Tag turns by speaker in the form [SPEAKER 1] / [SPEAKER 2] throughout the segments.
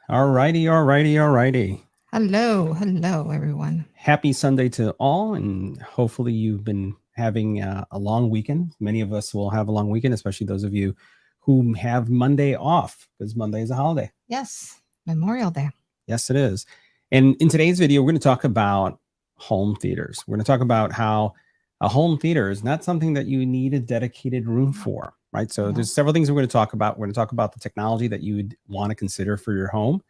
[SPEAKER 1] All righty, all righty, all righty.
[SPEAKER 2] Hello, everyone.
[SPEAKER 1] Happy Sunday to all, and hopefully you've been having a long weekend. Many of us will have a long weekend, especially those of you who have Monday off, because Monday is a holiday.
[SPEAKER 2] Yes, Memorial Day.
[SPEAKER 1] Yes, it is. And in today's video, we're going to talk about home theaters. We're going to talk about how a home theater is not something that you need a dedicated room for, right? So there's several things we're going to talk about. We're going to talk about the technology that you would want to consider for your home.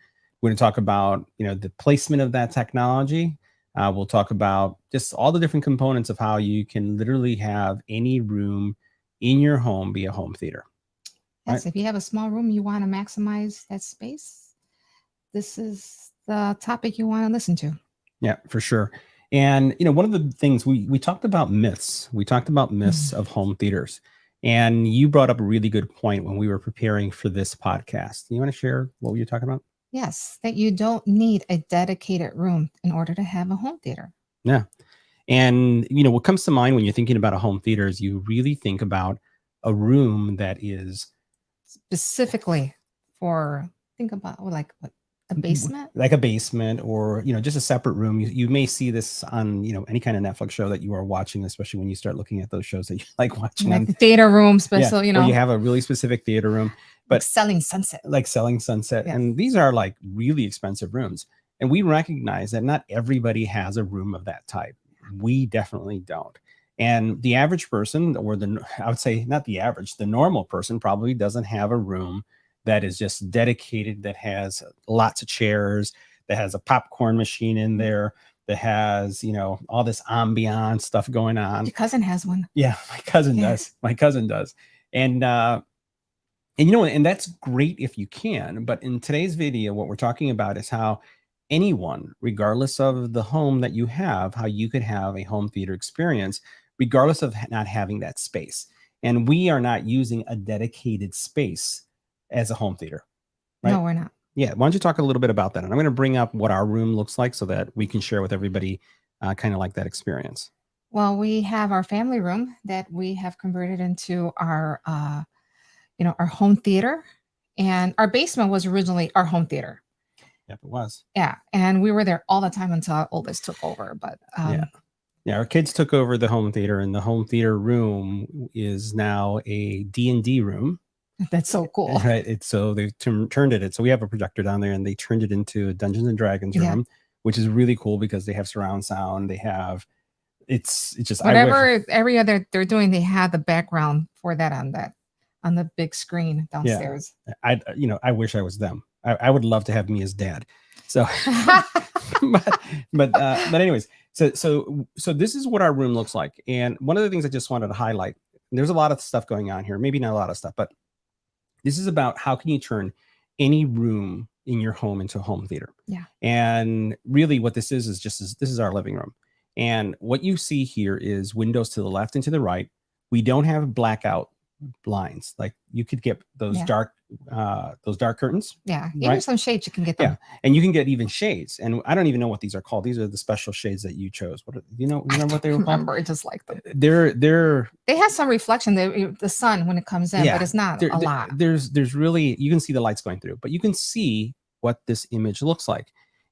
[SPEAKER 1] We're going to talk about, the placement of that technology. We'll talk about just all the different components of how you can literally have any room in your home be a home theater.
[SPEAKER 2] Yes, if you have a small room, you want to maximize that space. This is the topic you want to listen to.
[SPEAKER 1] Yeah, for sure. And one of the things we talked about myths. We talked about myths of home theaters. And you brought up a really good point when we were preparing for this podcast. You want to share what were you talking about?
[SPEAKER 2] Yes, that you don't need a dedicated room in order to have a home theater.
[SPEAKER 1] Yeah. And what comes to mind when you're thinking about a home theater is you really think about a room that is
[SPEAKER 2] specifically for, think about like what, a basement?
[SPEAKER 1] Like a basement, or just a separate room. You may see this on any kind of Netflix show that you are watching, especially when you start looking at those shows that you like watching,
[SPEAKER 2] like the theater room, special,
[SPEAKER 1] where you have a really specific theater room, but
[SPEAKER 2] Selling Sunset.
[SPEAKER 1] like Selling Sunset.
[SPEAKER 2] Yes.
[SPEAKER 1] And these are like really expensive rooms, and we recognize that not everybody has a room of that type. We definitely don't. And the average person, or I would say not the average, the normal person probably doesn't have a room that is just dedicated, that has lots of chairs, that has a popcorn machine in there, that has, all this ambiance stuff going on.
[SPEAKER 2] Your cousin has one.
[SPEAKER 1] Yeah, my cousin does. My cousin does. And and that's great if you can. But in today's video, what we're talking about is how anyone, regardless of the home that you have, how you could have a home theater experience, regardless of not having that space. And we are not using a dedicated space as a home theater.
[SPEAKER 2] Right? No, we're not.
[SPEAKER 1] Yeah. Why don't you talk a little bit about that? And I'm going to bring up what our room looks like so that we can share with everybody kind of like that experience.
[SPEAKER 2] Well, we have our family room that we have converted into our, our home theater, and our basement was originally our home theater.
[SPEAKER 1] Yep, it was.
[SPEAKER 2] Yeah. And we were there all the time until our oldest took over. But
[SPEAKER 1] yeah, our kids took over the home theater, and the home theater room is now a D&D room.
[SPEAKER 2] That's so cool.
[SPEAKER 1] Right. It's so they've turned it. So we have a projector down there, and they turned it into a Dungeons and Dragons room, which is really cool because they have surround sound. They have, it's just
[SPEAKER 2] whatever every other they're doing, they have the background for that on the big screen downstairs.
[SPEAKER 1] Yeah. I wish I was them. I would love to have me as dad. So, but anyways, so this is what our room looks like. And one of the things I just wanted to highlight, there's a lot of stuff going on here, maybe not a lot of stuff, but this is about how can you turn any room in your home into a home theater.
[SPEAKER 2] Yeah.
[SPEAKER 1] And really what this is this is our living room. And what you see here is windows to the left and to the right. We don't have blackout blinds. Like you could get those dark curtains.
[SPEAKER 2] Yeah. Even some shades you can get them.
[SPEAKER 1] Yeah. And you can get even shades. And I don't even know what these are called. These are the special shades that you chose. What remember what they were called?
[SPEAKER 2] Remember, just like them.
[SPEAKER 1] They
[SPEAKER 2] have some reflection, the sun when it comes in, but it's not a lot.
[SPEAKER 1] There's really, you can see the lights going through, but you can see what this image looks like.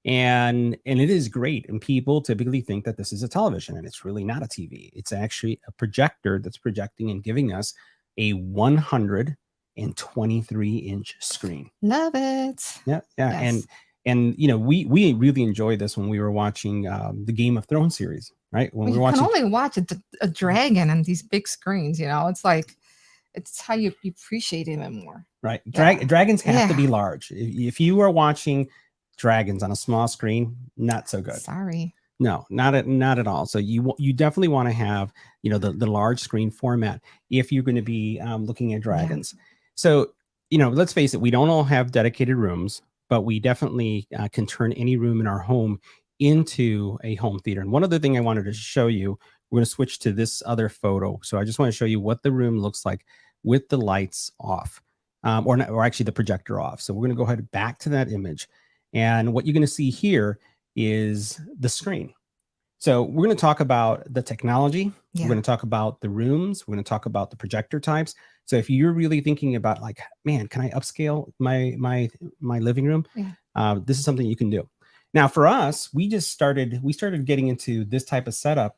[SPEAKER 1] And it is great. And people typically think that this is a television, and it's really not a TV. It's actually a projector that's projecting and giving us a 123-inch screen.
[SPEAKER 2] Love it.
[SPEAKER 1] Yeah. Yes. And we really enjoyed this when we were watching the Game of Thrones series, right? When we were watching,
[SPEAKER 2] you can only watch a dragon on these big screens. It's like, it's how you appreciate it even more.
[SPEAKER 1] Right. Dragons have to be large. If you are watching dragons on a small screen, not so good.
[SPEAKER 2] Sorry.
[SPEAKER 1] No, not at all. So you definitely want to have, the large screen format if you're going to be looking at dragons. Yeah. So, let's face it, we don't all have dedicated rooms, but we definitely can turn any room in our home into a home theater. And one other thing I wanted to show you, we're going to switch to this other photo. So I just want to show you what the room looks like with the lights off, or actually the projector off. So we're going to go ahead back to that image. And what you're going to see here is the screen. So we're going to talk about the technology. Yeah. We're going to talk about the rooms. We're going to talk about the projector types. So if you're really thinking about like, man, can I upscale my living room?
[SPEAKER 2] Yeah.
[SPEAKER 1] this is something you can do. Now, for us, we started getting into this type of setup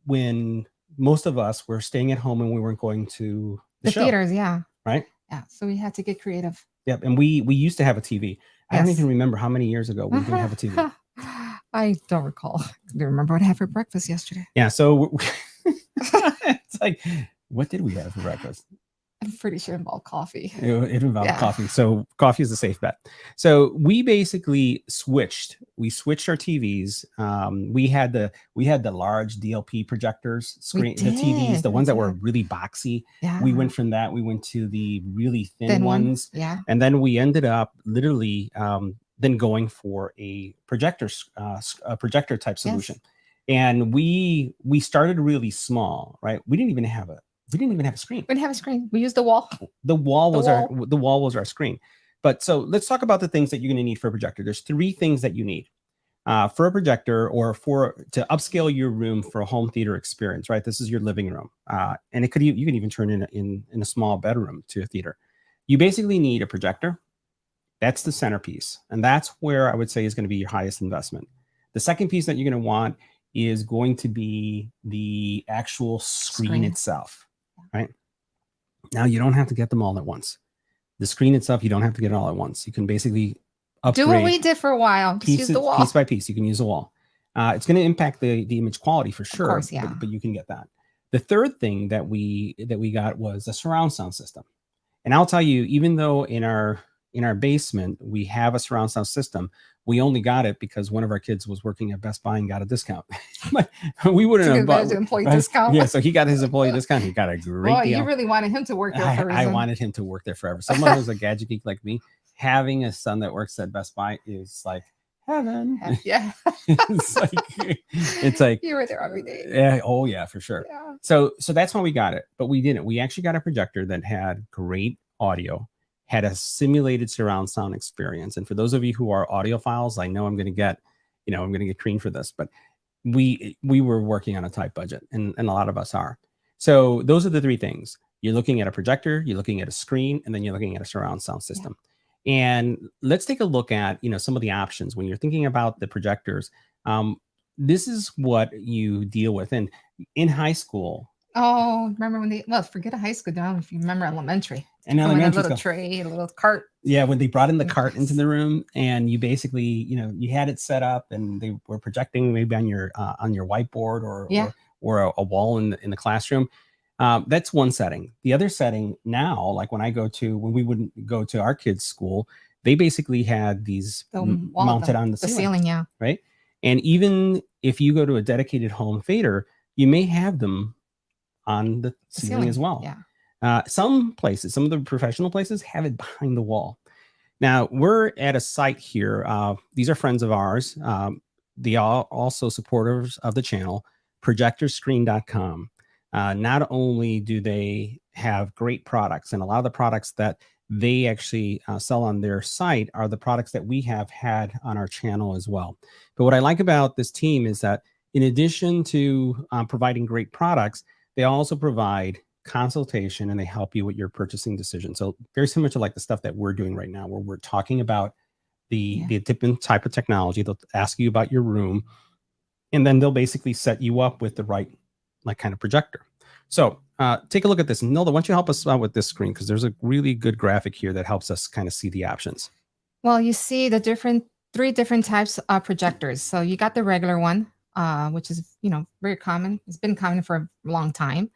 [SPEAKER 1] when most of us were staying at home and we weren't going to
[SPEAKER 2] The
[SPEAKER 1] show,
[SPEAKER 2] theaters, yeah.
[SPEAKER 1] right?
[SPEAKER 2] Yeah. So we had to get creative.
[SPEAKER 1] Yep. And we used to have a TV. I don't
[SPEAKER 2] Yes.
[SPEAKER 1] even remember how many years ago we didn't have a TV.
[SPEAKER 2] I don't recall. I don't remember what I had for breakfast yesterday.
[SPEAKER 1] Yeah. So it's like, what did we have for breakfast?
[SPEAKER 2] I'm pretty sure it involved coffee.
[SPEAKER 1] It involved coffee. So coffee is a safe bet. So we basically switched. We switched our TVs. We had the large DLP projectors, screen, the TVs, the ones that were really boxy.
[SPEAKER 2] Yeah.
[SPEAKER 1] We went from that. We went to the really thin ones.
[SPEAKER 2] Yeah.
[SPEAKER 1] And then we ended up literally then going for a projector type solution. Yes. And we started really small, right? We didn't even have a screen.
[SPEAKER 2] We didn't have a screen. We used the wall.
[SPEAKER 1] The wall was our screen. But so let's talk about the things that you're going to need for a projector. There's 3 things that you need for a projector or to upscale your room for a home theater experience, right? This is your living room. And you can even turn in a small bedroom to a theater. You basically need a projector. That's the centerpiece. And that's where I would say is going to be your highest investment. The second piece that you're going to want is going to be the actual screen itself. Right now, you don't have to get them all at once. The screen itself, you don't have to get it all at once. You can basically upgrade.
[SPEAKER 2] Do what we did for a while. Just use the wall.
[SPEAKER 1] Piece by piece. You can use the wall. It's going to impact the image quality for sure. Of
[SPEAKER 2] course, yeah.
[SPEAKER 1] But you can get that. The third thing that we got was a surround sound system. And I'll tell you, even though in our basement we have a surround sound system, we only got it because one of our kids was working at Best Buy and got a discount. We wouldn't have bought
[SPEAKER 2] an employee discount.
[SPEAKER 1] Yeah, so he got his employee discount. He got a great deal.
[SPEAKER 2] You really wanted him to work there forever.
[SPEAKER 1] I wanted him to work there forever. Someone who's a gadget geek like me, having a son that works at Best Buy is like heaven.
[SPEAKER 2] Yeah.
[SPEAKER 1] it's like
[SPEAKER 2] you were there every day.
[SPEAKER 1] Yeah. Oh yeah, for sure.
[SPEAKER 2] Yeah.
[SPEAKER 1] So that's why we got it, but we didn't. We actually got a projector that had great audio, had a simulated surround sound experience. And for those of you who are audiophiles, I know I'm going to get creamed for this, but we were working on a tight budget, and a lot of us are. So those are the 3 things. You're looking at a projector, you're looking at a screen, and then you're looking at a surround sound system. Yeah. And let's take a look at, some of the options when you're thinking about the projectors. This is what you deal with. And in high school.
[SPEAKER 2] Oh, remember when forget a high school now, if you remember elementary.
[SPEAKER 1] And a
[SPEAKER 2] little tray, a little cart.
[SPEAKER 1] Yeah, when they brought in the cart into the room, and you basically, you had it set up, and they were projecting maybe on your whiteboard or a wall in the classroom. That's one setting. The other setting now, like when we wouldn't go to our kids' school, they basically had these mounted on the ceiling.
[SPEAKER 2] Yeah.
[SPEAKER 1] Right. And even if you go to a dedicated home theater, you may have them on the ceiling as well.
[SPEAKER 2] Yeah.
[SPEAKER 1] Some of the professional places have it behind the wall. Now we're at a site here. These are friends of ours. They are also supporters of the channel, projectorscreen.com. Not only do they have great products, and a lot of the products that they actually sell on their site are the products that we have had on our channel as well. But what I like about this team is that in addition to providing great products, they also provide consultation, and they help you with your purchasing decision. So very similar to like the stuff that we're doing right now, where we're talking about the different type of technology. They'll ask you about your room, and then they'll basically set you up with the right kind of projector. So take a look at this. And Nilda, why don't you help us out with this screen? Because there's a really good graphic here that helps us kind of see the options.
[SPEAKER 2] Well, you see the 3 different types of projectors. So you got the regular one, which is, very common. It's been common for a long time.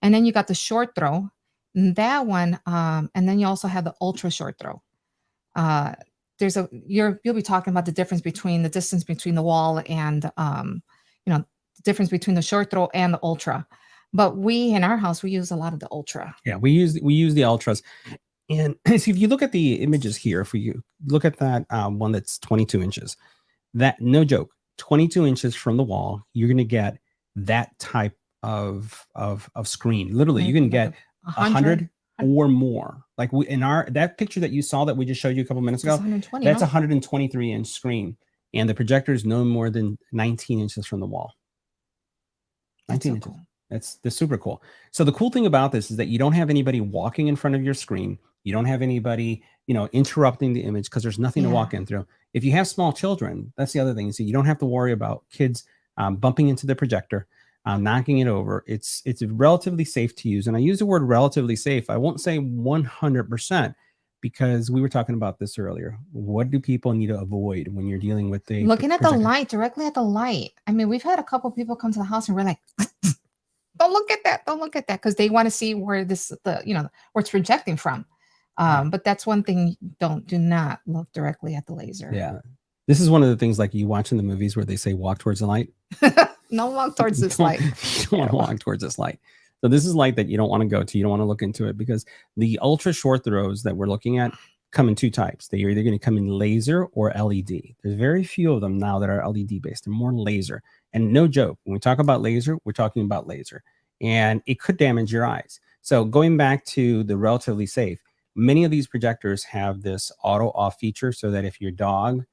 [SPEAKER 2] And then you got the short throw, and that one. And then you also have the ultra short throw. You'll be talking about the distance between the wall and, the difference between the short throw and the ultra. But in our house, we use a lot of the ultra.
[SPEAKER 1] Yeah, we use the ultras. And so if you look at the images here, if you look at that one that's 22 inches, that, no joke, 22 inches from the wall, you're going to get that type of screen. Literally, you can get 100 or more. Like that picture that you saw that we just showed you a couple minutes ago, that's a 123 inch screen, and the projector is no more than 19 inches from the wall. 19 inches. That's super cool. So the cool thing about this is that you don't have anybody walking in front of your screen. You don't have anybody, interrupting the image because there's nothing to walk in through. If you have small children, that's the other thing. So you don't have to worry about kids bumping into the projector, knocking it over. It's relatively safe to use. And I use the word relatively safe. I won't say 100%, because we were talking about this earlier. What do people need to avoid when you're dealing with
[SPEAKER 2] looking at the light, directly at the light? I mean, we've had a couple people come to the house and we're like, don't look at that, don't look at that, because they want to see where where it's projecting from. But that's one thing, do not look directly at the laser.
[SPEAKER 1] Yeah. This is one of the things, like you watch in the movies where they say walk towards the light.
[SPEAKER 2] No, walk towards this light.
[SPEAKER 1] You don't want to walk towards this light. So this is light that you don't want to go to. You don't want to look into it, because the ultra short throws that we're looking at come in two types. They're either going to come in laser or LED. There's very few of them now that are LED based. They're more laser. And no joke, when we talk about laser, we're talking about laser. And it could damage your eyes. So going back to the relatively safe, many of these projectors have this auto off feature, so that if your dog,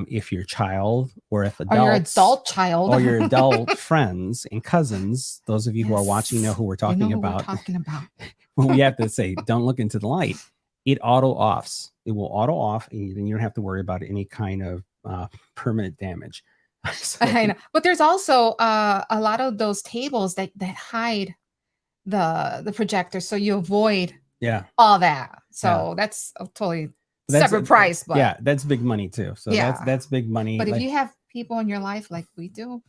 [SPEAKER 1] if your child, or if adults,
[SPEAKER 2] or your adult child,
[SPEAKER 1] or your adult friends and cousins, those of you who are watching know who we're talking about. When we have to say, don't look into the light, it auto offs. It will auto off, and you don't have to worry about any kind of permanent damage.
[SPEAKER 2] So, I know, but there's also a lot of those tables that hide the projector, so you avoid all that. So that's a totally separate price. But
[SPEAKER 1] yeah, that's big money too. So that's big money.
[SPEAKER 2] But if you have people in your life like we do,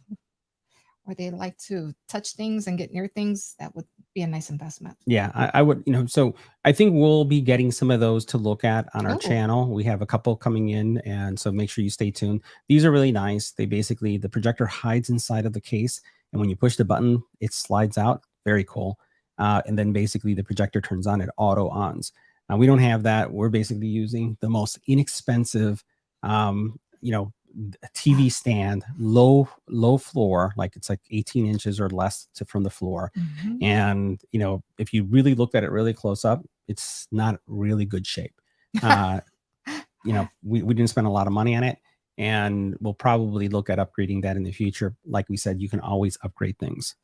[SPEAKER 2] where they like to touch things and get near things, that would be a nice investment.
[SPEAKER 1] Yeah, I would, so I think we'll be getting some of those to look at on our channel. We have a couple coming in, and so make sure you stay tuned. These are really nice. They basically, the projector hides inside of the case, and when you push the button, it slides out. Very cool. And then basically the projector turns on, it auto ons. We don't have that. We're basically using the most inexpensive, TV stand, low floor, like it's like 18 inches or less from the floor. And if you really looked at it really close up, it's not really good shape. We didn't spend a lot of money on it, and we'll probably look at upgrading that in the future. Like we said, you can always upgrade things.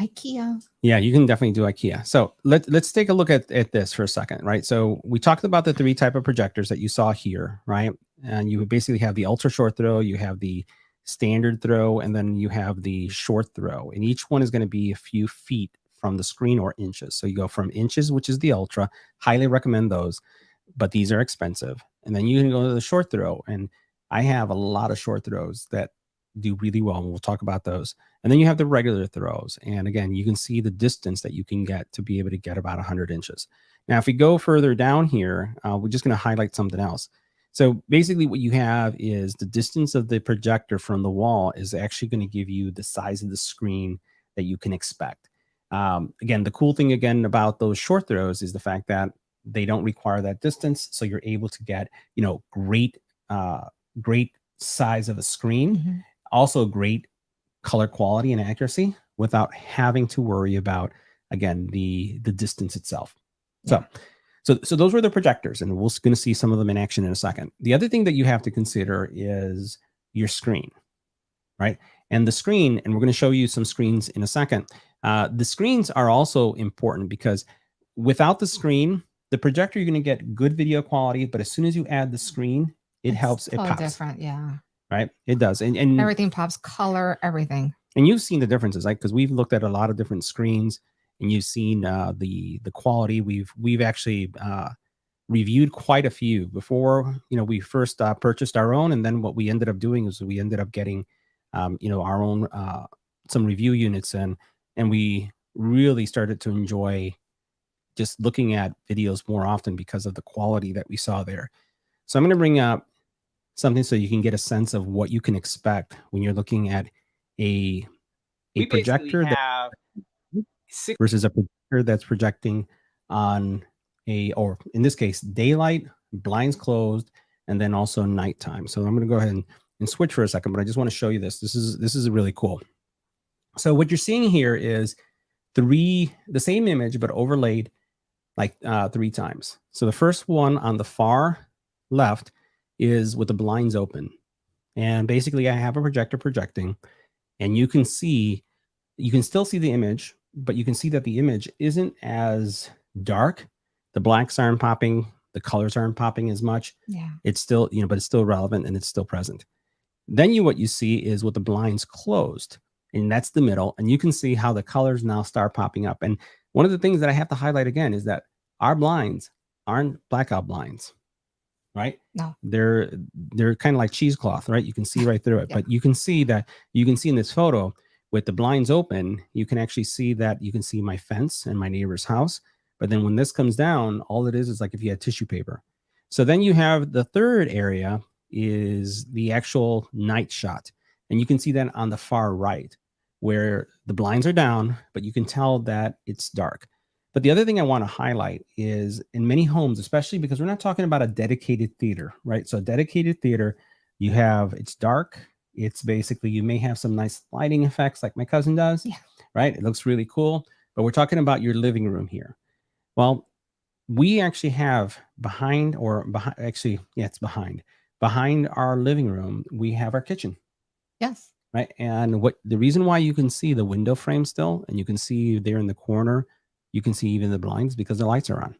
[SPEAKER 2] IKEA.
[SPEAKER 1] Yeah, you can definitely do IKEA. So let's take a look at this for a second, right? So we talked about the three type of projectors that you saw here, right? And you basically have the ultra short throw, you have the standard throw, and then you have the short throw. And each one is going to be a few feet from the screen, or inches. So you go from inches, which is the ultra. Highly recommend those, but these are expensive. And then you can go to the short throw. And I have a lot of short throws that do really well, and we'll talk about those. And then you have the regular throws, and again, you can see the distance that you can get to be able to get about 100 inches. Now, if we go further down here, we're just going to highlight something else. So basically what you have is the distance of the projector from the wall is actually going to give you the size of the screen that you can expect. Again, the cool thing again about those short throws is the fact that they don't require that distance, so you're able to get great size of a screen. Also great color quality and accuracy without having to worry about, again, the distance itself. So those were the projectors, and we're going to see some of them in action in a second. The other thing that you have to consider is your screen, right? And the screen, and we're going to show you some screens in a second. The screens are also important, because without the screen, the projector, you're going to get good video quality, but as soon as you add the screen, it helps. It pops
[SPEAKER 2] different. Yeah.
[SPEAKER 1] Right. It does. And
[SPEAKER 2] everything pops, color, everything.
[SPEAKER 1] And you've seen the differences, right? Because we've looked at a lot of different screens, and you've seen the quality. We've actually reviewed quite a few before, we first purchased our own. And then what we ended up doing is we ended up getting, our own, some review units, and we really started to enjoy just looking at videos more often because of the quality that we saw there. So I'm going to bring up something so you can get a sense of what you can expect when you're looking at a projector that versus a projector that's projecting on or in this case, daylight, blinds closed, and then also nighttime. So I'm going to go ahead and switch for a second, but I just want to show you this. This is really cool. So what you're seeing here is the same image, but overlaid like 3 times. So the first one on the far left is with the blinds open, and basically I have a projector projecting, and you can still see the image, but you can see that the image isn't as dark. The blacks aren't popping, the colors aren't popping as much.
[SPEAKER 2] Yeah.
[SPEAKER 1] It's still, but it's still relevant and it's still present. Then what you see is with the blinds closed, and that's the middle. And you can see how the colors now start popping up. And one of the things that I have to highlight again is that our blinds aren't blackout blinds, right?
[SPEAKER 2] No.
[SPEAKER 1] They're kind of like cheesecloth, right? You can see right through it.
[SPEAKER 2] Yeah.
[SPEAKER 1] But you can see in this photo with the blinds open, you can actually see that you can see my fence and my neighbor's house. But then when this comes down, all it is like if you had tissue paper. So then you have the third area is the actual night shot. And you can see that on the far right where the blinds are down, but you can tell that it's dark. But the other thing I want to highlight is in many homes, especially because we're not talking about a dedicated theater, right? So a dedicated theater, it's dark. It's basically, you may have some nice lighting effects like my cousin does, right? It looks really cool, but we're talking about your living room here. Well, we actually have behind our living room, we have our kitchen.
[SPEAKER 2] Yes.
[SPEAKER 1] Right. And the reason why you can see the window frame still, and you can see there in the corner, you can see even the blinds because the lights are on.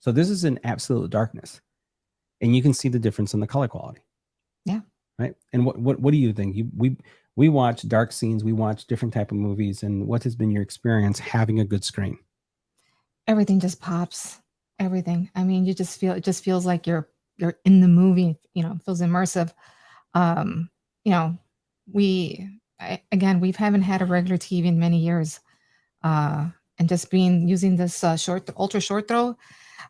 [SPEAKER 1] So this is in absolute darkness, and you can see the difference in the color quality.
[SPEAKER 2] Yeah.
[SPEAKER 1] Right. And what do you think? We watch dark scenes, we watch different type of movies, and what has been your experience having a good screen?
[SPEAKER 2] Everything just pops. Everything. I mean, it just feels like you're in the movie. It feels immersive. We haven't had a regular TV in many years, and just using this ultra short throw,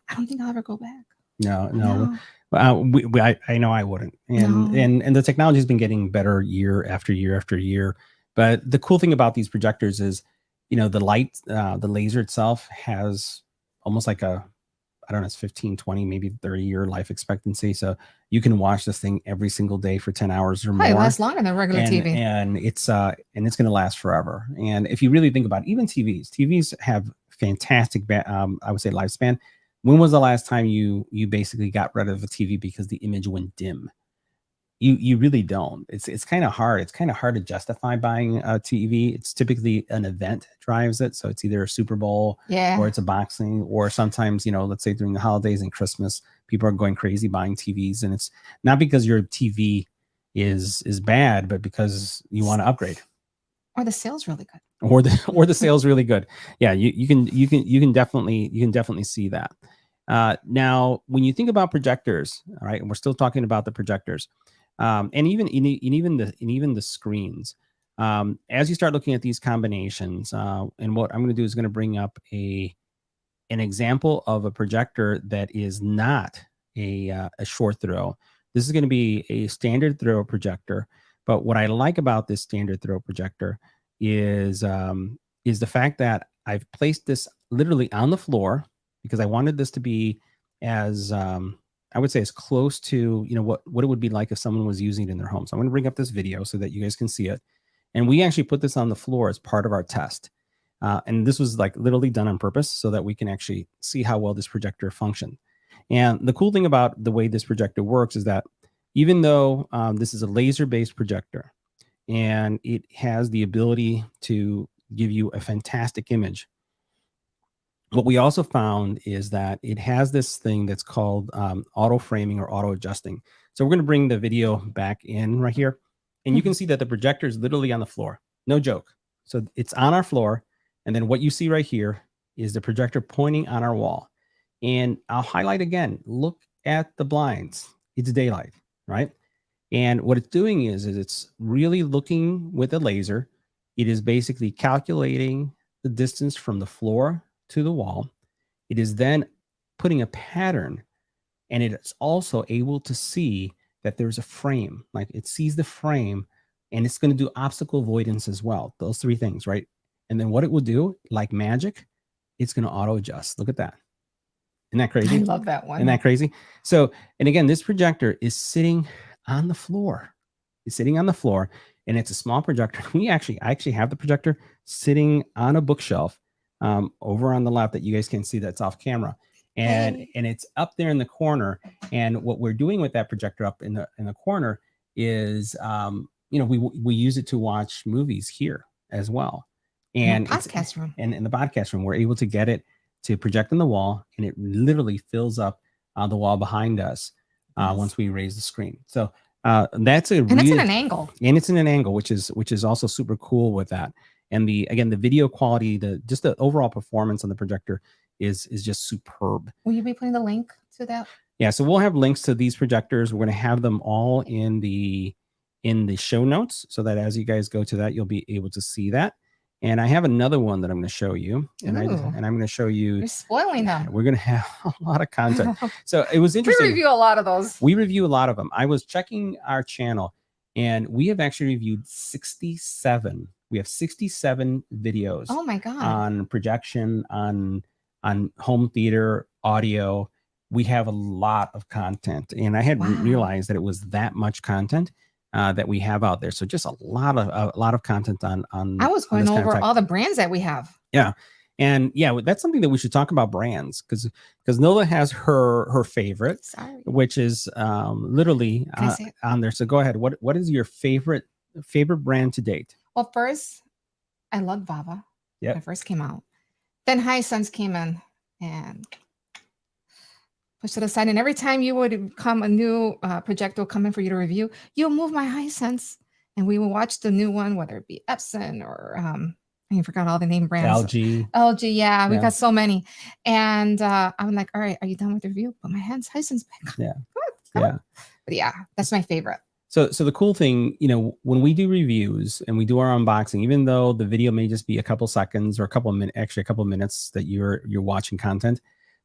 [SPEAKER 2] I don't think I'll ever go back.
[SPEAKER 1] No. I know I wouldn't. And the technology has been getting better year after year after year. But the cool thing about these projectors is, the light, the laser itself has almost like I don't know, it's 15, 20, maybe 30-year life expectancy. So you can watch this thing every single day for 10 hours or more.
[SPEAKER 2] It lasts longer than regular TV.
[SPEAKER 1] And it's going to last forever. And if you really think about it, even TVs have fantastic, I would say, lifespan. When was the last time you basically got rid of a TV because the image went dim? You really don't. It's kind of hard. It's kind of hard to justify buying a TV. It's typically an event that drives it. So it's either a Super Bowl, or it's a boxing, or sometimes, let's say during the holidays and Christmas, people are going crazy buying TVs. And it's not because your TV is bad, but because you want to upgrade.
[SPEAKER 2] Or the sale's really good.
[SPEAKER 1] Or the sale's really good. Yeah, you can definitely see that. Now, when you think about projectors, all right, and we're still talking about the projectors. And even the screens, as you start looking at these combinations, and what I'm going to do is going to bring up an example of a projector that is not a short throw. This is going to be a standard throw projector. But what I like about this standard throw projector is the fact that I've placed this literally on the floor because I wanted this to be as I would say as close to, what it would be like if someone was using it in their home. So I'm going to bring up this video so that you guys can see it. And we actually put this on the floor as part of our test. And this was like literally done on purpose so that we can actually see how well this projector functioned. And the cool thing about the way this projector works is that even though this is a laser-based projector and it has the ability to give you a fantastic image, what we also found is that it has this thing that's called auto framing or auto adjusting. So we're going to bring the video back in right here. And you can see that the projector is literally on the floor. No joke. So it's on our floor. And then what you see right here is the projector pointing on our wall. And I'll highlight again, look at the blinds. It's daylight, right? And what it's doing is it's really looking with a laser. It is basically calculating the distance from the floor to the wall. It is then putting a pattern, and it is also able to see that there's a frame. Like it sees the frame, and it's going to do obstacle avoidance as well. Those three things, right? And then what it will do, like magic, it's going to auto adjust. Look at that. Isn't that crazy?
[SPEAKER 2] I love that one.
[SPEAKER 1] Isn't that crazy? So, and again, this projector is sitting on the floor. It's sitting on the floor, and it's a small projector. I actually have the projector sitting on a bookshelf over on the left that you guys can see that's off camera. And it's up there in the corner. And what we're doing with that projector up in the corner is, we use it to watch movies here as well. And
[SPEAKER 2] in the podcast room.
[SPEAKER 1] And in the podcast room, we're able to get it to project on the wall, and it literally fills up the wall behind us once we raise the screen. So that's a
[SPEAKER 2] and it's in an angle.
[SPEAKER 1] And it's in an angle, which is also super cool with that. And the video quality, just the overall performance on the projector is just superb.
[SPEAKER 2] Will you be putting the link to that?
[SPEAKER 1] Yeah, so we'll have links to these projectors. We're going to have them all in the show notes, so that as you guys go to that, you'll be able to see that. And I have another one that I'm going to show you, and I'm going to show you.
[SPEAKER 2] You're spoiling them.
[SPEAKER 1] We're going to have a lot of content. So it was interesting.
[SPEAKER 2] We review a lot of those.
[SPEAKER 1] We review a lot of them. I was checking our channel, and we have actually reviewed 67. We have 67 videos.
[SPEAKER 2] Oh my God.
[SPEAKER 1] On projection, on home theater, audio. We have a lot of content, and I hadn't realized that it was that much content that we have out there. So just a lot of content on.
[SPEAKER 2] I was going over all the brands that we have.
[SPEAKER 1] Yeah, and yeah, that's something that we should talk about, brands, because Nilda has her favorite, which is literally on there. So go ahead. What is your favorite brand to date?
[SPEAKER 2] Well, first, I love Vava.
[SPEAKER 1] Yeah,
[SPEAKER 2] when it first came out. Then Hisense came in and pushed it aside. And every time you would come, a new projector will come in for you to review, you'll move my Hisense, and we will watch the new one, whether it be Epson or I forgot all the name brands. LG, yeah, we got so many. And I'm like, all right, are you done with the review? Put my Hisense back.
[SPEAKER 1] Yeah,
[SPEAKER 2] come on. But yeah, that's my favorite.
[SPEAKER 1] So the cool thing, when we do reviews and we do our unboxing, even though the video may just be a couple seconds or a couple of minutes that you're watching content,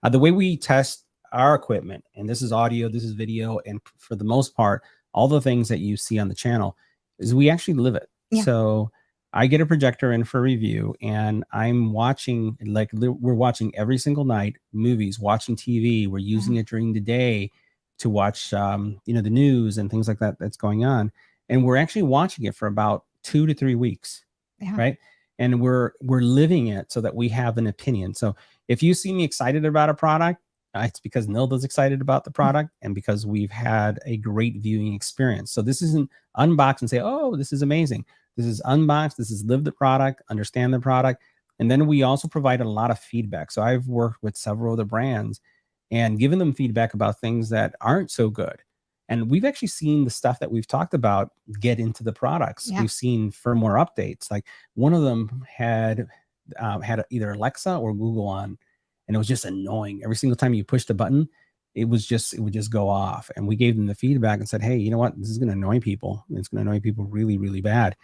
[SPEAKER 1] the way we test our equipment, and this is audio, this is video, and for the most part, all the things that you see on the channel, is we actually live it. Yeah. So I get a projector in for review, and I'm watching, like we're watching every single night movies, watching TV. We're using it during the day to watch, the news and things like that that's going on. And we're actually watching it for about 2 to 3 weeks, right? And we're living it so that we have an opinion. So if you see me excited about a product, it's because Nilda's excited about the product and because we've had a great viewing experience. So this isn't unbox and say, oh, this is amazing. This is unbox. This is live the product, understand the product. And then we also provide a lot of feedback. So I've worked with several other brands and given them feedback about things that aren't so good. And we've actually seen the stuff that we've talked about get into the products. Yeah. We've seen firmware updates. Like one of them had either Alexa or Google on, and it was just annoying. Every single time you pushed a button, it would just go off. And we gave them the feedback and said, hey, you know what? This is going to annoy people. It's going to annoy people really, really bad.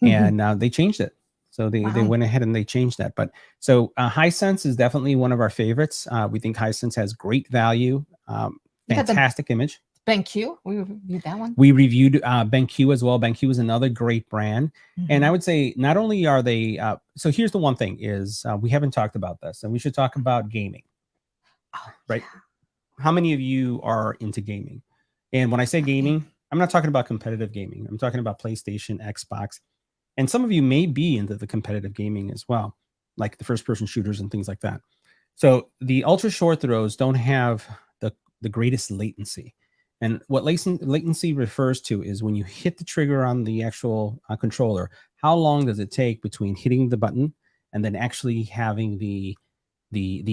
[SPEAKER 1] And they changed it. So they went ahead and they changed that. But so Hisense is definitely one of our favorites. We think Hisense has great value, fantastic image.
[SPEAKER 2] BenQ, we reviewed that one.
[SPEAKER 1] We reviewed BenQ as well. BenQ is another great brand. And I would say not only are they, so here's the one thing is we haven't talked about this, and we should talk about gaming, right? Yeah. How many of you are into gaming? And when I say gaming, I'm not talking about competitive gaming. I'm talking about PlayStation, Xbox. And some of you may be into the competitive gaming as well, like the first-person shooters and things like that. So the ultra short throws don't have the greatest latency. And what latency refers to is when you hit the trigger on the actual controller, how long does it take between hitting the button and then actually having the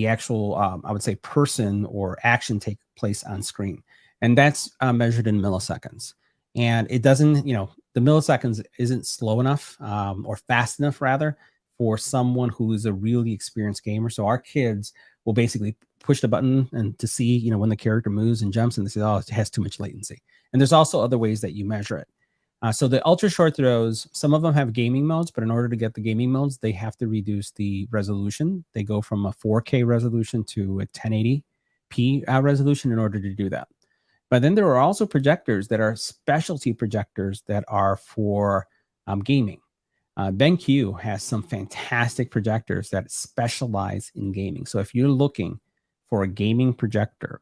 [SPEAKER 1] actual, I would say, person or action take place on screen? And that's measured in milliseconds. And it doesn't, the milliseconds isn't slow enough or fast enough, rather, for someone who is a really experienced gamer. So our kids will basically push the button and to see, when the character moves and jumps, and they say, oh, it has too much latency. And there's also other ways that you measure it. So the ultra short throws, some of them have gaming modes, but in order to get the gaming modes, they have to reduce the resolution. They go from a 4K resolution to a 1080p resolution in order to do that. But then there are also projectors that are specialty projectors that are for gaming. BenQ has some fantastic projectors that specialize in gaming. So if you're looking for a gaming projector,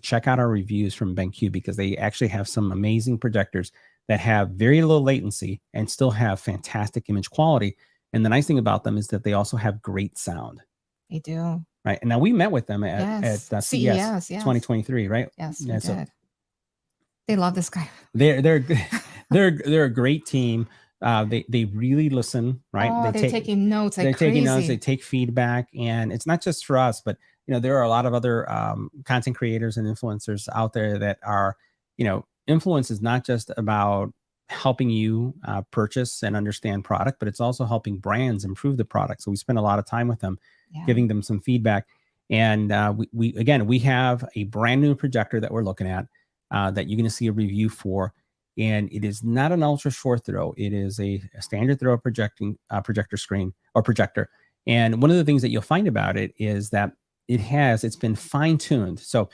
[SPEAKER 1] check out our reviews from BenQ, because they actually have some amazing projectors that have very low latency and still have fantastic image quality. And the nice thing about them is that they also have great sound.
[SPEAKER 2] They do.
[SPEAKER 1] Right. And now we met with them at CES 2023, right?
[SPEAKER 2] Yes, we did. They love this guy.
[SPEAKER 1] They're a great team. They really listen, right?
[SPEAKER 2] Oh, they're taking notes like
[SPEAKER 1] they're taking notes, they
[SPEAKER 2] crazy.
[SPEAKER 1] take feedback, and it's not just for us, but there are a lot of other content creators and influencers out there that are, influence is not just about helping you purchase and understand product, but it's also helping brands improve the product. So we spend a lot of time with them,
[SPEAKER 2] Yeah.
[SPEAKER 1] giving them some feedback. And we have a brand new projector that we're looking at that you're going to see a review for. And it is not an ultra short throw. It is a standard throw projector screen or projector. And one of the things that you'll find about it is that it's been fine tuned. So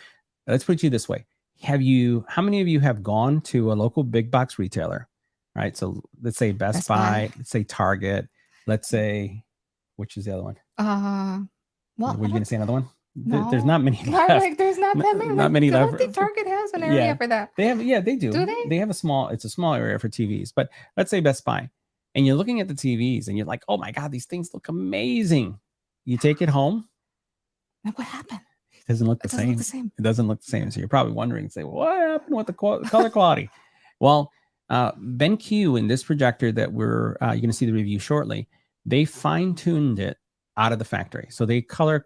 [SPEAKER 1] let's put it this way. How many of you have gone to a local big box retailer, right? So let's say Best Buy, let's say Target, let's say, which is the other one?
[SPEAKER 2] Well,
[SPEAKER 1] were you going to say another one?
[SPEAKER 2] No.
[SPEAKER 1] There's not many left.
[SPEAKER 2] Like, there's not that many.
[SPEAKER 1] Not many
[SPEAKER 2] I
[SPEAKER 1] left.
[SPEAKER 2] don't think Target has an area for that.
[SPEAKER 1] They have, they do.
[SPEAKER 2] Do they?
[SPEAKER 1] They have it's a small area for TVs. But let's say Best Buy, and you're looking at the TVs, and you're like, oh my God, these things look amazing. You take it home.
[SPEAKER 2] What happened?
[SPEAKER 1] It doesn't look the same. It doesn't look the same. So you're probably wondering, say, what happened with the color quality? Well, BenQ in this projector that you're going to see the review shortly, they fine-tuned it out of the factory. So they color,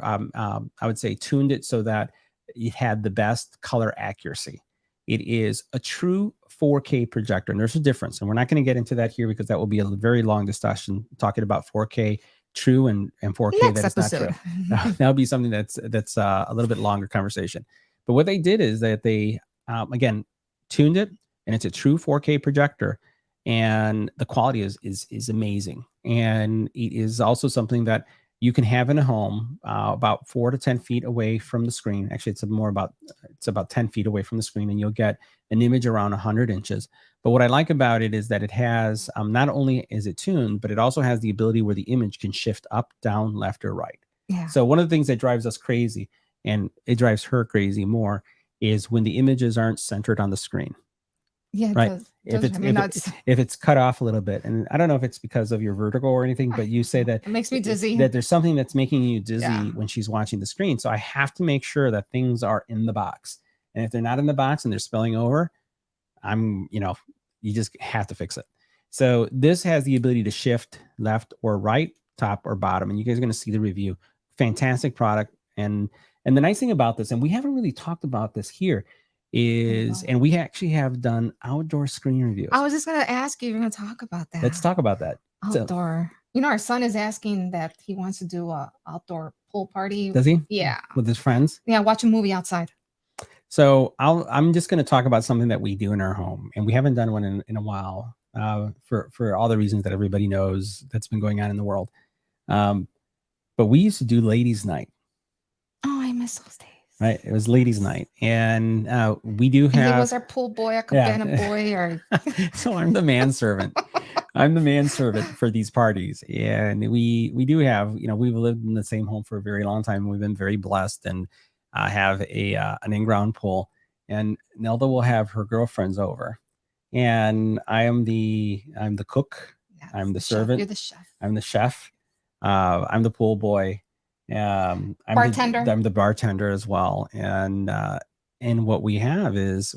[SPEAKER 1] I would say, tuned it so that it had the best color accuracy. It is a true 4K projector, and there's a difference. And we're not going to get into that here because that will be a very long discussion talking about 4K true and 4K that is not true. That'll be something that's a little bit longer conversation. But what they did is that they again tuned it, and it's a true 4K projector, and the quality is amazing. And it is also something that you can have in a home about 4 to 10 feet away from the screen. Actually, it's about 10 feet away from the screen, and you'll get an image around 100 inches. But what I like about it is that it has, not only is it tuned, but it also has the ability where the image can shift up, down, left, or right.
[SPEAKER 2] Yeah.
[SPEAKER 1] So one of the things that drives us crazy, and it drives her crazy more, is when the images aren't centered on the screen.
[SPEAKER 2] Yeah,
[SPEAKER 1] right. If it's cut off a little bit, and I don't know if it's because of your vertigo or anything, but you say that
[SPEAKER 2] it makes me dizzy.
[SPEAKER 1] That there's something that's making you dizzy when she's watching the screen. So I have to make sure that things are in the box. And if they're not in the box and they're spilling over, you just have to fix it. So this has the ability to shift left or right, top or bottom, and you guys are going to see the review. Fantastic product. And the nice thing about this, and we haven't really talked about this here, and we actually have done outdoor screen reviews.
[SPEAKER 2] I was just going to ask you, you're going to talk about that.
[SPEAKER 1] Let's talk about that.
[SPEAKER 2] Outdoor. Our son is asking that he wants to do a outdoor pool party.
[SPEAKER 1] Does he?
[SPEAKER 2] Yeah.
[SPEAKER 1] With his friends?
[SPEAKER 2] Yeah, watch a movie outside.
[SPEAKER 1] So I'm just going to talk about something that we do in our home, and we haven't done one in a while for all the reasons that everybody knows that's been going on in the world. But we used to do ladies' night.
[SPEAKER 2] Oh, I miss those days.
[SPEAKER 1] Right, it was ladies' night, and we do have.
[SPEAKER 2] And he was our pool boy, our cabana boy, or.
[SPEAKER 1] So I'm the manservant. I'm the manservant for these parties, and we do have. We've lived in the same home for a very long time. We've been very blessed, and have an in-ground pool. And Nelda will have her girlfriends over, and I'm the cook. Yes, I'm the servant.
[SPEAKER 2] You're the chef.
[SPEAKER 1] I'm the chef. I'm the pool boy. I'm
[SPEAKER 2] bartender.
[SPEAKER 1] I'm the bartender as well. And what we have is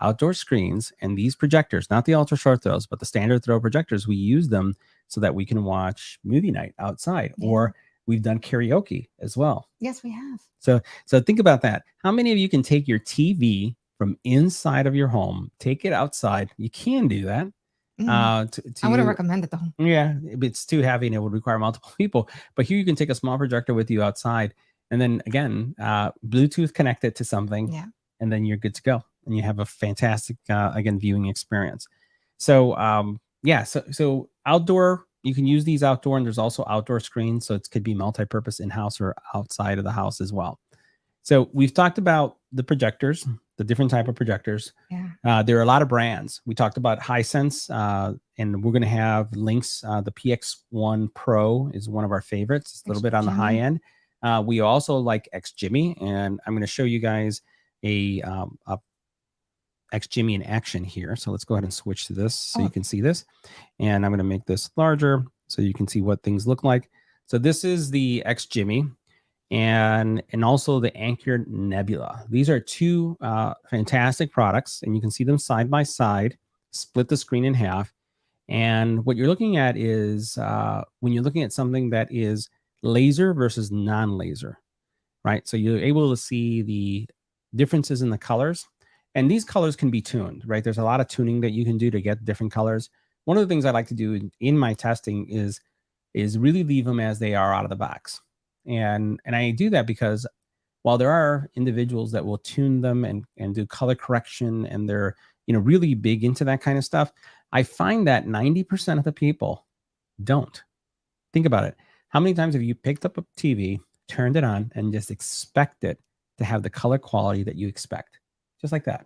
[SPEAKER 1] outdoor screens, and these projectors, not the ultra short throws, but the standard throw projectors. We use them so that we can watch movie night outside, or we've done karaoke as well.
[SPEAKER 2] Yes, we have.
[SPEAKER 1] So think about that. How many of you can take your TV from inside of your home, take it outside? You can do that.
[SPEAKER 2] I wouldn't recommend it though.
[SPEAKER 1] Yeah, it's too heavy and it would require multiple people. But here you can take a small projector with you outside, and then again, Bluetooth connect it to something, and then you're good to go, and you have a fantastic again viewing experience. So so outdoor, you can use these outdoor, and there's also outdoor screens, so it could be multi-purpose in-house or outside of the house as well. So we've talked about the projectors, the different type of projectors.
[SPEAKER 2] Yeah.
[SPEAKER 1] There are a lot of brands. We talked about Hisense, and we're going to have links. The PX1 Pro is one of our favorites. It's a little bit on the high end. We also like XJimmy, and I'm going to show you guys a XJimmy in action here. So let's go ahead and switch to this so you can see this. And I'm going to make this larger so you can see what things look like. So this is the XJimmy. And also the Anchor Nebula. These are two fantastic products, and you can see them side by side. split the screen in half. And what you're looking at is when you're looking at something that is laser versus non-laser, right? So you're able to see the differences in the colors. And these colors can be tuned, right? There's a lot of tuning that you can do to get different colors. One of the things I like to do in my testing is really leave them as they are out of the box. And I do that because while there are individuals that will tune them and do color correction, and they're, really big into that kind of stuff, I find that 90% of the people don't. Think about it. How many times have you picked up a TV, turned it on, and just expect it to have the color quality that you expect? Just like that.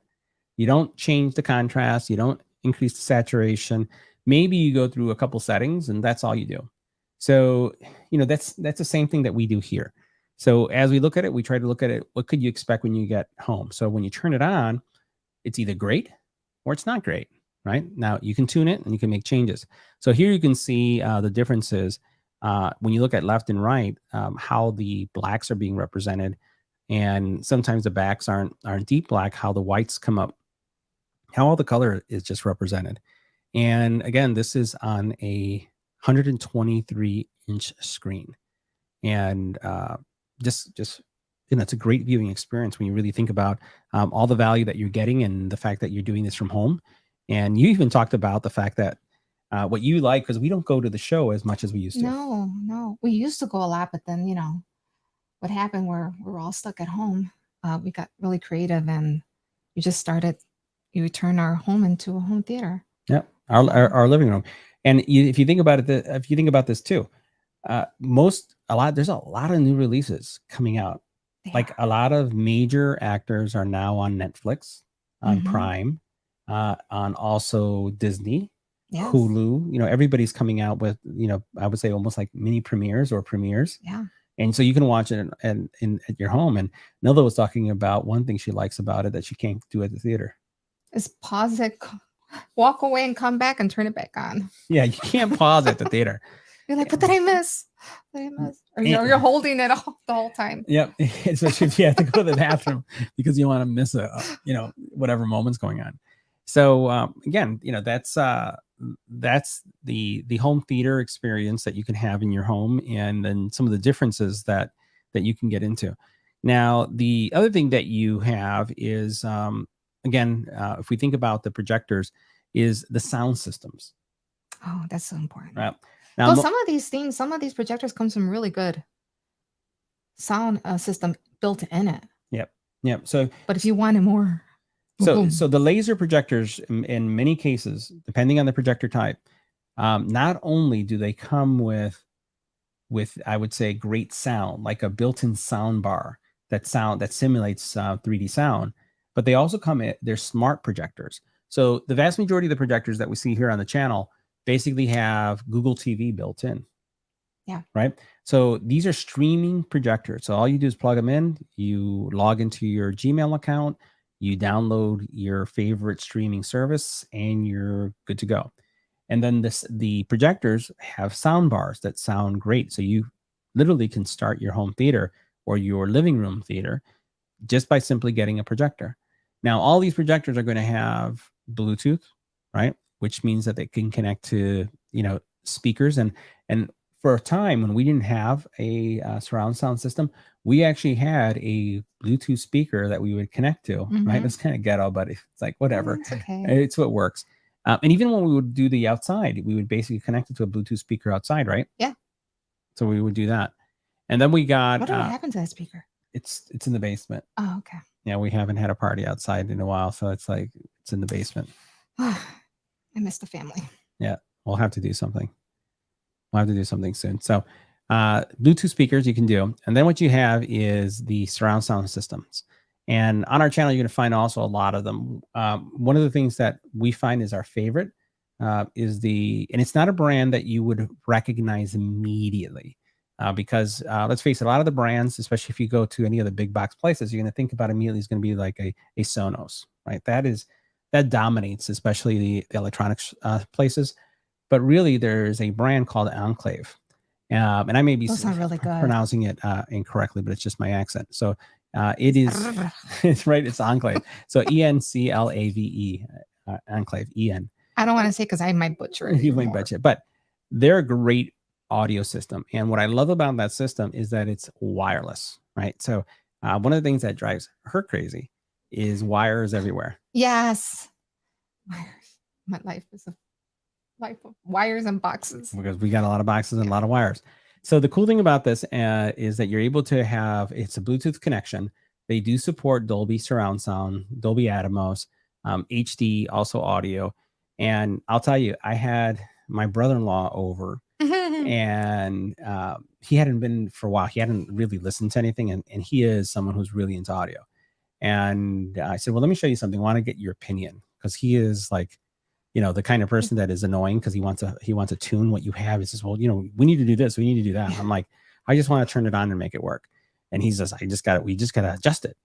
[SPEAKER 1] You don't change the contrast. You don't increase the saturation. Maybe you go through a couple settings and that's all you do. So, that's the same thing that we do here. So as we look at it, we try to look at it. What could you expect when you get home? So when you turn it on, it's either great or it's not great, right? Now you can tune it and you can make changes. So here you can see the differences when you look at left and right, how the blacks are being represented. And sometimes the backs aren't deep black, how the whites come up, how all the color is just represented. And again, this is on a 123-inch screen. And just it's a great viewing experience when you really think about all the value that you're getting and the fact that you're doing this from home. And you even talked about the fact that what you like, because we don't go to the show as much as we used to.
[SPEAKER 2] No. We used to go a lot, but then, what happened where we're all stuck at home. We got really creative and we just you turn our home into a home theater.
[SPEAKER 1] Yep. Our living room. And if you think about it, if you think about this too, there's a lot of new releases coming out. Like a lot of major actors are now on Netflix, on Prime, on also Disney, Hulu. Everybody's coming out with, I would say almost like mini premieres or premieres.
[SPEAKER 2] Yeah.
[SPEAKER 1] And so you can watch it at your home. And Nilda was talking about one thing she likes about it that she can't do at the theater.
[SPEAKER 2] Is pause it, walk away and come back and turn it back on.
[SPEAKER 1] Yeah, you can't pause at the theater.
[SPEAKER 2] You're like, what did I miss? Or you're holding it all the whole time.
[SPEAKER 1] Yep. Especially if you have to go to the bathroom because you want to miss whatever moment's going on. So again, that's the home theater experience that you can have in your home, and then some of the differences that you can get into. Now, the other thing that you have is if we think about the projectors, is the sound systems.
[SPEAKER 2] Oh, that's so important.
[SPEAKER 1] Right. Now,
[SPEAKER 2] well, some of these projectors come from really good sound system built in it.
[SPEAKER 1] Yep. So,
[SPEAKER 2] but if you wanted more,
[SPEAKER 1] so the laser projectors, in many cases, depending on the projector type, not only do they come with I would say great sound, like a built-in sound bar that simulates 3D sound, but they also they're smart projectors. So the vast majority of the projectors that we see here on the channel basically have Google TV built in.
[SPEAKER 2] Yeah.
[SPEAKER 1] Right. So these are streaming projectors. So all you do is plug them in, you log into your Gmail account, you download your favorite streaming service, and you're good to go. And then the projectors have sound bars that sound great. So you literally can start your home theater or your living room theater just by simply getting a projector. Now, all these projectors are going to have Bluetooth, right? Which means that they can connect to, speakers. And for a time when we didn't have a surround sound system, we actually had a Bluetooth speaker that we would connect to, right? It's kind of ghetto, but it's like, whatever.
[SPEAKER 2] It's okay.
[SPEAKER 1] It's what works. And even when we would do the outside, we would basically connect it to a Bluetooth speaker outside, right?
[SPEAKER 2] Yeah.
[SPEAKER 1] So we would do that. And then we got...
[SPEAKER 2] What happened to that speaker?
[SPEAKER 1] It's in the basement.
[SPEAKER 2] Oh, okay.
[SPEAKER 1] Yeah, we haven't had a party outside in a while, so it's in the basement.
[SPEAKER 2] I miss the family.
[SPEAKER 1] Yeah, we'll have to do something. We'll have to do something soon. So Bluetooth speakers you can do. And then what you have is the surround sound systems. And on our channel, you're going to find also a lot of them. One of the things that we find is our favorite and it's not a brand that you would recognize immediately. Because let's face it, a lot of the brands, especially if you go to any of the big box places, you're going to think about immediately is going to be like a Sonos, right? That dominates, especially the electronics places. But really, there's a brand called Enclave, and I may be
[SPEAKER 2] really
[SPEAKER 1] pronouncing it incorrectly, but it's just my accent. So it is, it's right. It's Enclave. So ENCLAVE, Enclave, EN.
[SPEAKER 2] I don't want to say because I might butcher it.
[SPEAKER 1] You might betcha, but they're a great audio system. And what I love about that system is that it's wireless, right? So one of the things that drives her crazy is wires everywhere.
[SPEAKER 2] Yes. Wires. My life is a life of wires and boxes.
[SPEAKER 1] Because we got a lot of boxes and a lot of wires. So the cool thing about this is that you're able to have, it's a Bluetooth connection. They do support Dolby surround sound, Dolby Atmos, HD, also audio. And I'll tell you, I had my brother-in-law over and he hadn't been for a while. He hadn't really listened to anything. And he is someone who's really into audio. And I said, well, let me show you something. I want to get your opinion, because he is like, you know, the kind of person that is annoying because he wants to tune what you have. He says, well, you know, we need to do this, we need to do that. I'm like, I just want to turn it on and make it work. And he says, we just got to adjust it.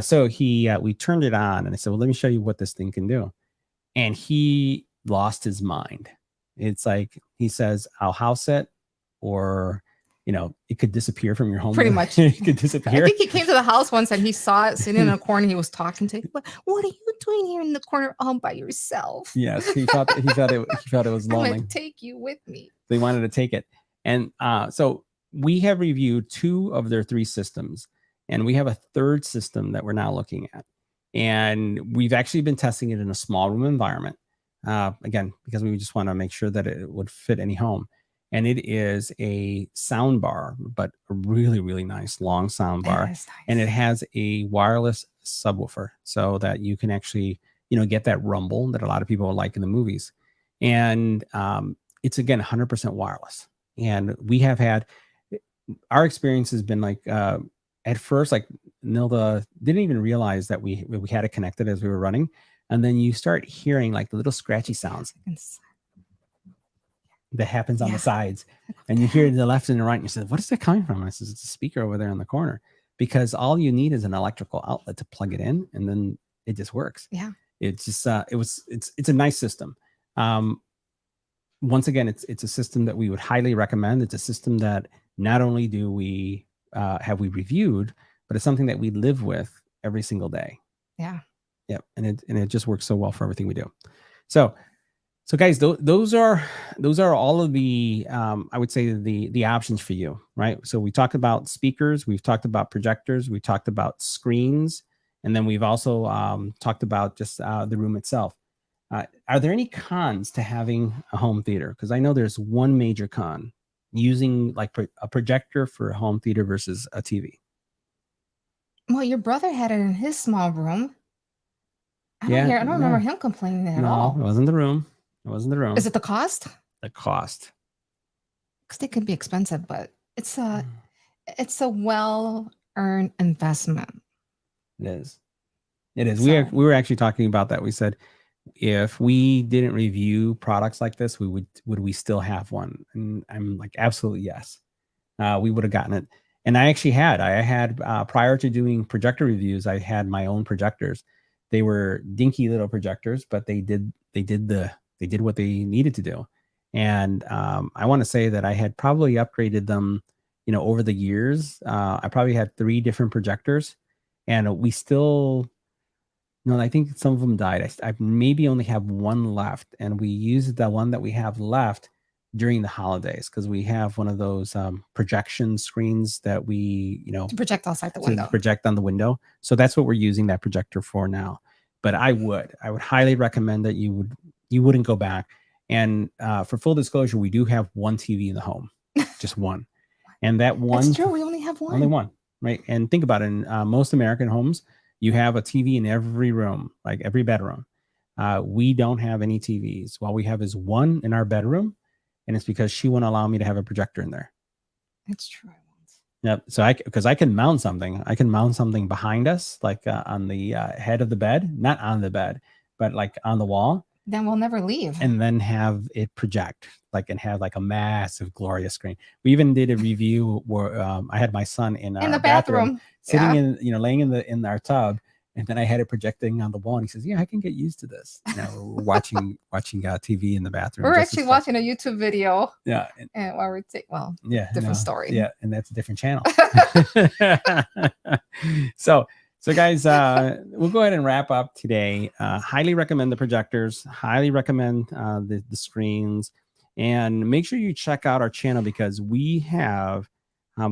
[SPEAKER 1] So we turned it on, and I said, well, let me show you what this thing can do. And he lost his mind. It's like, he says, I'll house it, or, you know, it could disappear from your home.
[SPEAKER 2] Pretty much.
[SPEAKER 1] It could disappear.
[SPEAKER 2] I think he came to the house once and he saw it sitting in a corner. He was talking to you. What are you doing here in the corner all by yourself?
[SPEAKER 1] Yes, he thought it was lonely.
[SPEAKER 2] I'm gonna take you with me.
[SPEAKER 1] They wanted to take it. And so we have reviewed 2 of their 3 systems, and we have a 3rd system that we're now looking at. And we've actually been testing it in a small room environment. Again, because we just want to make sure that it would fit any home. And it is a sound bar, but a really, really nice long sound bar. Nice. And it has a wireless subwoofer so that you can actually, you know, get that rumble that a lot of people like in the movies. And it's, again, 100% wireless. And we have had, our experience has been like, at first, like, Nilda didn't even realize that we had it connected as we were running. And then you start hearing like the little scratchy sounds that happens on the sides, and you hear the left and the right, and you say, what is that coming from? And I says, it's a speaker over there in the corner, because all you need is an electrical outlet to plug it in, and then it just works.
[SPEAKER 2] Yeah.
[SPEAKER 1] It's just it's a nice system. Once again, it's a system that we would highly recommend. It's a system that not only do we have we reviewed, but it's something that we live with every single day.
[SPEAKER 2] Yeah.
[SPEAKER 1] Yep. And it just works so well for everything we do. So guys, those are all of the I would say the options for you, right? So we talked about speakers, we've talked about projectors, we talked about screens, and then we've also talked about just the room itself. Are there any cons to having a home theater? Because I know there's one major con, using like a projector for a home theater versus a TV.
[SPEAKER 2] Well, your brother had it in his small room. I don't remember him complaining at all.
[SPEAKER 1] It wasn't the room. It wasn't the room.
[SPEAKER 2] Is it the cost?
[SPEAKER 1] The cost.
[SPEAKER 2] Because they could be expensive, but it's a well-earned investment.
[SPEAKER 1] It is. It is. So, we were actually talking about that. We said, if we didn't review products like this, would we still have one? And I'm like, absolutely yes. We would have gotten it. And I had prior to doing projector reviews, I had my own projectors. They were dinky little projectors, but they did what they needed to do. And I want to say that I had probably upgraded them, you know, over the years. I probably had 3 different projectors, and we still, no, I think some of them died. I maybe only have one left, and we used the one that we have left during the holidays, because we have one of those projection screens that we, you know,
[SPEAKER 2] to project outside the window,
[SPEAKER 1] project on the window. So that's what we're using that projector for now. But I would highly recommend that you wouldn't go back. And for full disclosure, we do have one TV in the home, just one. And that one,
[SPEAKER 2] that's true. We only have one.
[SPEAKER 1] Only one, right? And think about it. In most American homes, you have a TV in every room, like every bedroom. We don't have any TVs. All we have is one in our bedroom, and it's because she won't allow me to have a projector in there.
[SPEAKER 2] That's true.
[SPEAKER 1] Yep. So because I can mount something. I can mount something behind us, like on the head of the bed, not on the bed, but like on the wall.
[SPEAKER 2] Then we'll never leave.
[SPEAKER 1] And then have it project, like, and have like a massive, glorious screen. We even did a review where I had my son in the bathroom sitting in, you know, laying in our tub, and then I had it projecting on the wall. And he says, "Yeah, I can get used to this." You know, we're watching TV in the bathroom.
[SPEAKER 2] We're actually watching a YouTube video.
[SPEAKER 1] Yeah,
[SPEAKER 2] and while we're different story.
[SPEAKER 1] Yeah, and that's a different channel. So So guys, we'll go ahead and wrap up today. Highly recommend the projectors, highly recommend the screens, and make sure you check out our channel because we have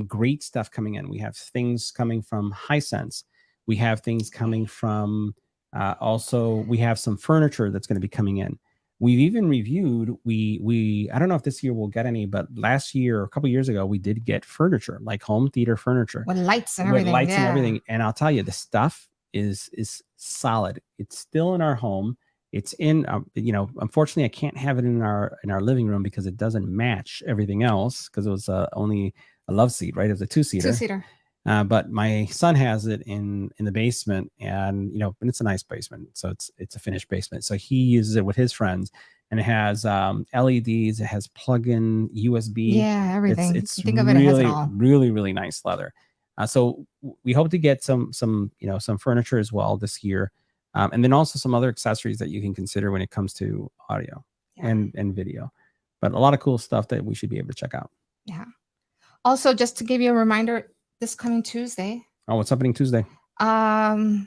[SPEAKER 1] great stuff coming in. We have things coming from Hisense. We have things coming from also we have some furniture that's going to be coming in. We've even reviewed, I don't know if this year we'll get any, but last year, a couple years ago, we did get furniture, like home theater furniture.
[SPEAKER 2] With lights and
[SPEAKER 1] With
[SPEAKER 2] everything.
[SPEAKER 1] lights and everything. And I'll tell you, the stuff is solid. It's still in our home. It's in, unfortunately, I can't have it in our living room because it doesn't match everything else because it was only a love seat, right? It was a two-seater.
[SPEAKER 2] Two-seater.
[SPEAKER 1] But my son has it in the basement, and and it's a nice basement, so it's a finished basement. So he uses it with his friends, and it has LEDs, it has plug-in USB.
[SPEAKER 2] Yeah, everything.
[SPEAKER 1] It's
[SPEAKER 2] think of
[SPEAKER 1] really,
[SPEAKER 2] it, it has it all.
[SPEAKER 1] really nice leather. So we hope to get some furniture as well this year, and then also some other accessories that you can consider when it comes to audio and video. But a lot of cool stuff that we should be able to check out.
[SPEAKER 2] Yeah. Also, just to give you a reminder, this coming Tuesday.
[SPEAKER 1] Oh, what's happening Tuesday?
[SPEAKER 2] I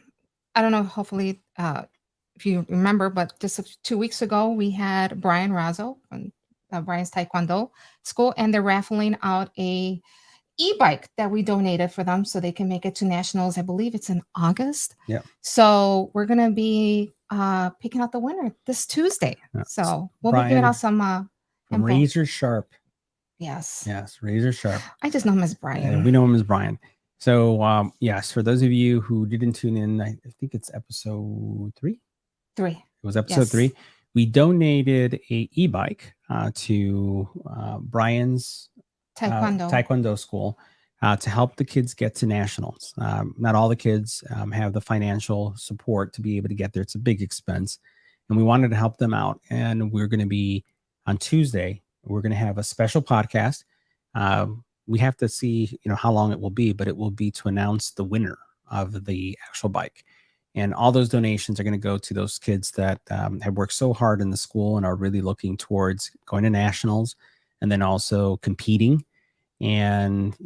[SPEAKER 2] don't know. Hopefully, if you remember, but just 2 weeks ago, we had Brian Razzo from Brian's Taekwondo School, and they're raffling out a e-bike that we donated for them so they can make it to nationals. I believe it's in August.
[SPEAKER 1] Yeah.
[SPEAKER 2] So we're gonna be picking out the winner this Tuesday. Yeah. So we'll be giving out some
[SPEAKER 1] razor sharp.
[SPEAKER 2] Yes.
[SPEAKER 1] Yes, razor sharp.
[SPEAKER 2] I just know him as Brian.
[SPEAKER 1] And we know him as Brian. So yes, for those of you who didn't tune in, I think it's episode 3.
[SPEAKER 2] 3.
[SPEAKER 1] It was episode 3. We donated a e-bike to Brian's Taekwondo school to help the kids get to nationals. Not all the kids have the financial support to be able to get there. It's a big expense, and we wanted to help them out. And we're going to be on Tuesday. We're going to have a special podcast. We have to see, how long it will be, but it will be to announce the winner of the actual bike. And all those donations are going to go to those kids that have worked so hard in the school and are really looking towards going to nationals and then also competing and,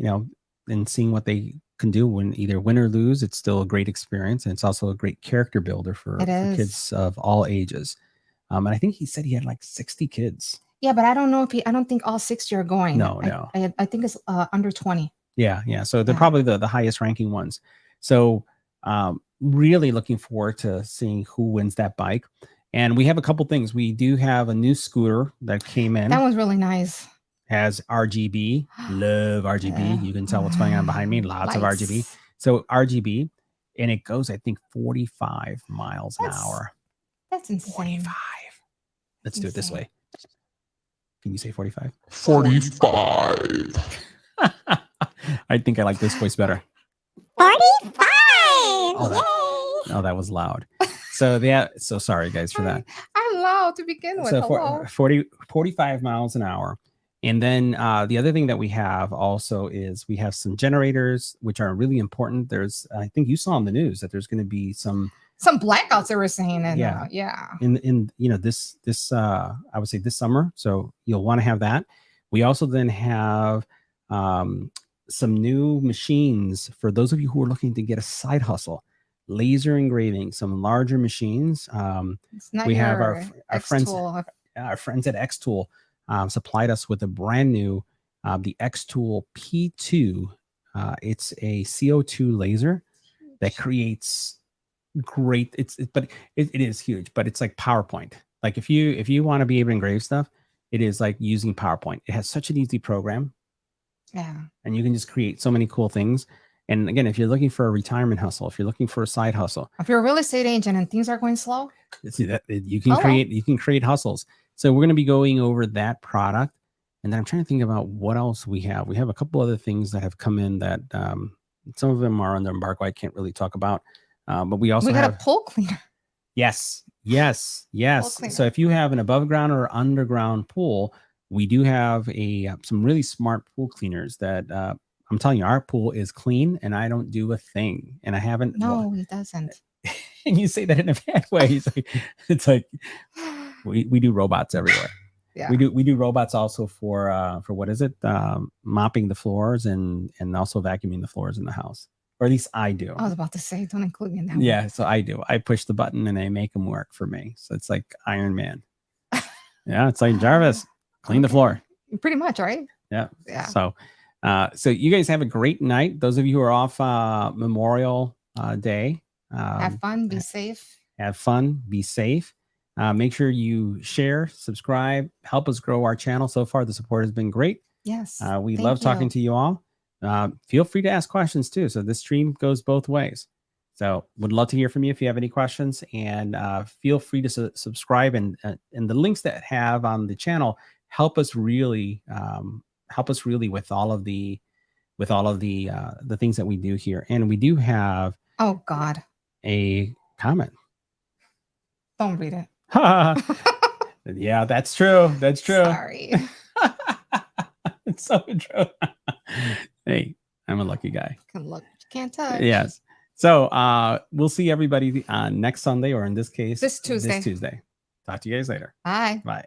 [SPEAKER 1] and seeing what they can do when either win or lose. It's still a great experience. And it's also a great character builder for kids of all ages. And I think he said he had like 60 kids.
[SPEAKER 2] Yeah, but I don't know I don't think all 60 are going.
[SPEAKER 1] No.
[SPEAKER 2] I think it's under 20.
[SPEAKER 1] Yeah. So they're probably the highest ranking ones. So really looking forward to seeing who wins that bike. And we have a couple things. We do have a new scooter that came in.
[SPEAKER 2] That one's really nice.
[SPEAKER 1] Has RGB. Love RGB. You can tell what's going on behind me. Lots of RGB. So RGB. And it goes, I think, 45 miles an hour.
[SPEAKER 2] That's insane.
[SPEAKER 1] 45. Let's do it this way. Can you say 45?
[SPEAKER 3] 45.
[SPEAKER 1] I think I like this voice better.
[SPEAKER 3] 45.
[SPEAKER 1] Oh, that was loud. So so sorry guys for that.
[SPEAKER 2] I'm loud to begin with.
[SPEAKER 1] So 45 miles an hour. And then the other thing that we have also is we have some generators, which are really important. I think you saw on the news that there's going to be some
[SPEAKER 2] blackouts that we're saying. And,
[SPEAKER 1] in this I would say this summer. So you'll want to have that. We also then have some new machines for those of you who are looking to get a side hustle, laser engraving, some larger machines. We have our friends at X Tool supplied us with a brand new the X Tool P2. It's a CO2 laser that creates great. But it is huge, but it's like PowerPoint. Like if you want to be able to engrave stuff, it is like using PowerPoint. It has such an easy program.
[SPEAKER 2] Yeah.
[SPEAKER 1] And you can just create so many cool things. And again, if you're looking for a retirement hustle, if you're looking for a side hustle,
[SPEAKER 2] if you're a real estate agent and things are going slow,
[SPEAKER 1] see that you can create hustles. So we're going to be going over that product. And then I'm trying to think about what else we have. We have a couple other things that have come in that some of them are under embargo. I can't really talk about. But we also
[SPEAKER 2] got a pool cleaner.
[SPEAKER 1] Yes. So if you have an above ground or underground pool, we do have some really smart pool cleaners that I'm telling you, our pool is clean and I don't do a thing. And I haven't.
[SPEAKER 2] No, he doesn't.
[SPEAKER 1] And you say that in a bad way. It's like we do robots everywhere.
[SPEAKER 2] Yeah.
[SPEAKER 1] We do robots also for what is it? Mopping the floors and also vacuuming the floors in the house. or at least I do.
[SPEAKER 2] I was about to say, don't include me in that one.
[SPEAKER 1] Yeah, so I do. I push the button and I make them work for me. So it's like Iron Man. Yeah, it's like Jarvis, clean the floor.
[SPEAKER 2] Pretty much, right?
[SPEAKER 1] Yeah.
[SPEAKER 2] Yeah.
[SPEAKER 1] So, so you guys have a great night. Those of you who are off Memorial Day,
[SPEAKER 2] Have fun, be safe.
[SPEAKER 1] Have fun, be safe. Make sure you share, subscribe, help us grow our channel. So far, the support has been great.
[SPEAKER 2] Yes.
[SPEAKER 1] We love talking to you all. Feel free to ask questions too. So this stream goes both ways. So would love to hear from you if you have any questions, and feel free to subscribe, and the links that have on the channel help us really with all of the things that we do here. And we do have a comment.
[SPEAKER 2] Don't read it.
[SPEAKER 1] Yeah, that's true. That's true.
[SPEAKER 2] Sorry.
[SPEAKER 1] It's so true. Hey, I'm a lucky guy.
[SPEAKER 2] Can look, can't touch.
[SPEAKER 1] Yes. So we'll see everybody next Sunday, or in this case,
[SPEAKER 2] this Tuesday.
[SPEAKER 1] Talk to you guys later.
[SPEAKER 2] Bye.
[SPEAKER 1] Bye.